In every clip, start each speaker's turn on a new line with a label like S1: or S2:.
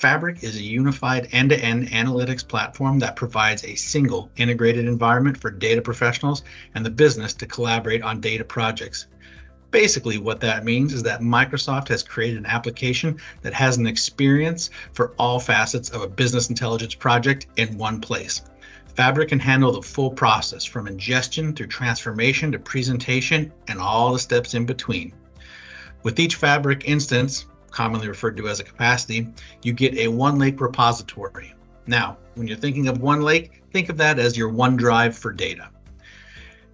S1: Fabric is a unified end-to-end analytics platform that provides a single integrated environment for data professionals and the business to collaborate on data projects. Basically, what that means is that Microsoft has created an application that has an experience for all facets of a business intelligence project in one place. Fabric can handle the full process from ingestion through transformation to presentation and all the steps in between. With each Fabric instance, commonly referred to as a capacity, you get a OneLake repository. Now, when you're thinking of OneLake, think of that as your OneDrive for data.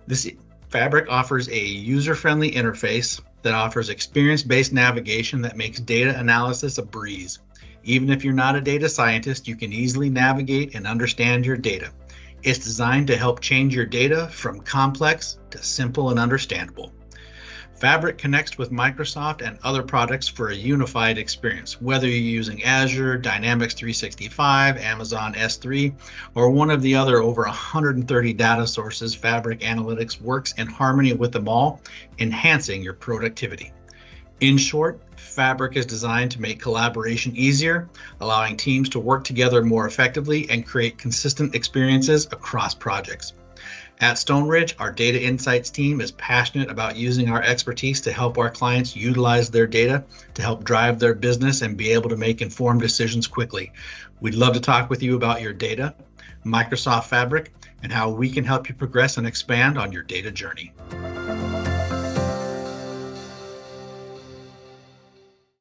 S1: This Fabric offers a user-friendly interface that offers experience-based navigation that makes data analysis a breeze. Even if you're not a data scientist, you can easily navigate and understand your data. It's designed to help change your data from complex to simple and understandable. Fabric connects with Microsoft and other products for a unified experience, whether you're using Azure, Dynamics 365, Amazon S3, or one of the other over 130 data sources. Fabric Analytics works in harmony with them all, enhancing your productivity. In short, Fabric is designed to make collaboration easier, allowing teams to work together more effectively and create consistent experiences across projects. At Stoneridge, our data insights team is passionate about using our expertise to help our clients utilize their data to help drive their business and be able to make informed decisions quickly. We'd love to talk with you about your data, Microsoft Fabric, and how we can help you progress and expand on your data journey.